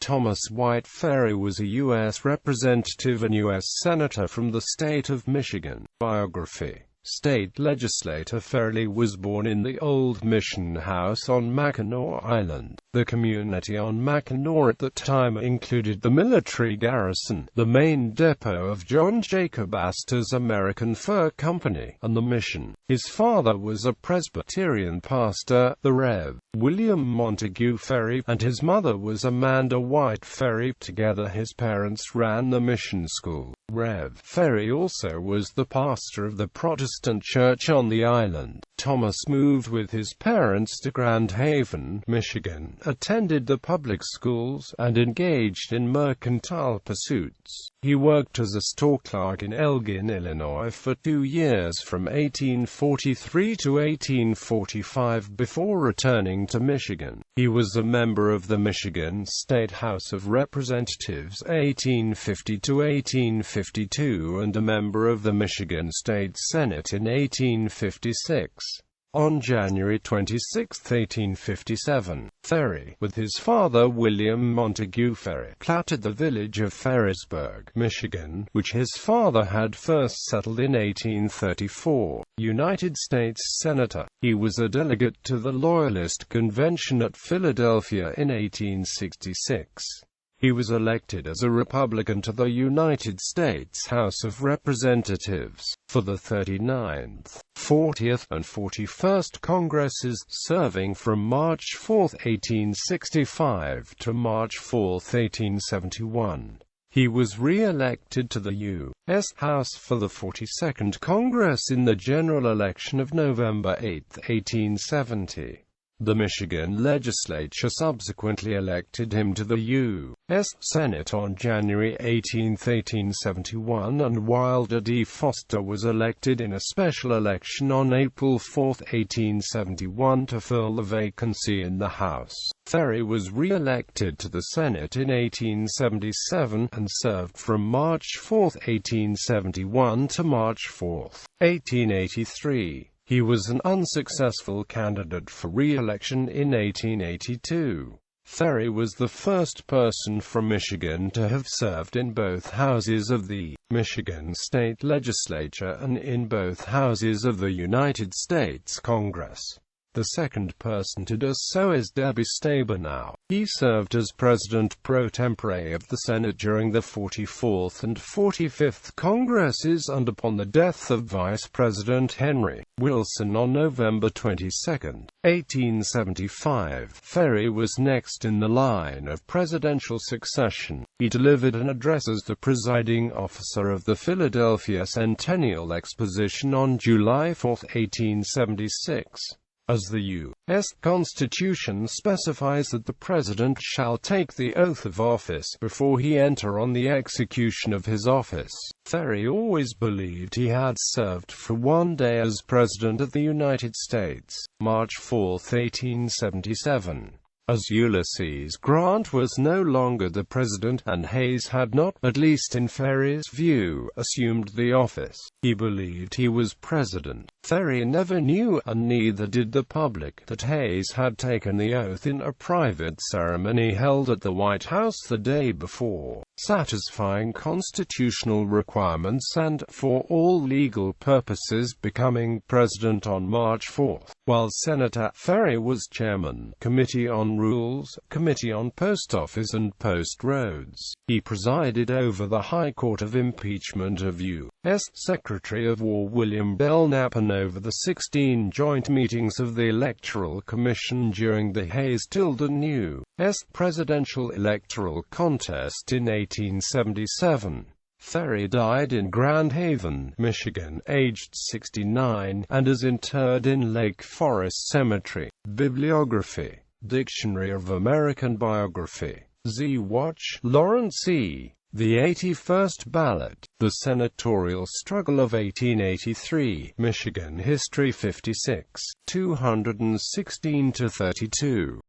Thomas White Ferry was a U.S. Representative and U.S. Senator from the state of Michigan. Biography. State legislator Ferry was born in the old Mission House on Mackinac Island. The community on Mackinac at that time included the military garrison, the main depot of John Jacob Astor's American Fur Company, and the mission. His father was a Presbyterian pastor, the Rev. William Montague Ferry, and his mother was Amanda White Ferry. Together his parents ran the mission school. Rev. Ferry also was the pastor of the Protestant church on the island. Thomas moved with his parents to Grand Haven, Michigan, attended the public schools, and engaged in mercantile pursuits. He worked as a store clerk in Elgin, Illinois for 2 years from 1843 to 1845 before returning to Michigan. He was a member of the Michigan State House of Representatives 1850 to 1852 and a member of the Michigan State Senate in 1856. On January 26, 1857, Ferry, with his father William Montague Ferry, platted the village of Ferrisburg, Michigan, which his father had first settled in 1834. United States Senator. He was a delegate to the Loyalist Convention at Philadelphia in 1866. He was elected as a Republican to the United States House of Representatives for the 39th, 40th, and 41st Congresses, serving from March 4, 1865 to March 4, 1871. He was re-elected to the U.S. House for the 42nd Congress in the general election of November 8, 1870. The Michigan legislature subsequently elected him to the U.S. Senate on January 18, 1871, and Wilder D. Foster was elected in a special election on April 4, 1871 to fill the vacancy in the House. Ferry was re-elected to the Senate in 1877, and served from March 4, 1871 to March 4, 1883. He was an unsuccessful candidate for re-election in 1882. Ferry was the first person from Michigan to have served in both houses of the Michigan State Legislature and in both houses of the United States Congress. The second person to do so is Debbie Stabenow. He served as President pro tempore of the Senate during the 44th and 45th Congresses and upon the death of Vice President Henry Wilson on November 22, 1875. Ferry was next in the line of presidential succession. He delivered an address as the presiding officer of the Philadelphia Centennial Exposition on July 4, 1876. As the U.S. Constitution specifies that the President shall take the oath of office before he enter on the execution of his office, Ferry always believed he had served for one day as President of the United States. March 4, 1877. As Ulysses Grant was no longer the president, and Hayes had not, at least in Ferry's view, assumed the office, he believed he was president. Ferry never knew, and neither did the public, that Hayes had taken the oath in a private ceremony held at the White House the day before, satisfying constitutional requirements and, for all legal purposes, becoming president on March 4. While Senator Ferry was chairman, Committee on Rules, Committee on Post Office and Post Roads, he presided over the High Court of Impeachment of U.S. Secretary of War William Belknap and over the 16 joint meetings of the Electoral Commission during the Hayes-Tilden U.S. presidential electoral contest in 1877. Ferry died in Grand Haven, Michigan, aged 69, and is interred in Lake Forest Cemetery. Bibliography. Dictionary of American Biography. Z. Watch, Lawrence E. The 81st Ballot. The Senatorial Struggle of 1883. Michigan History 56. 216-32.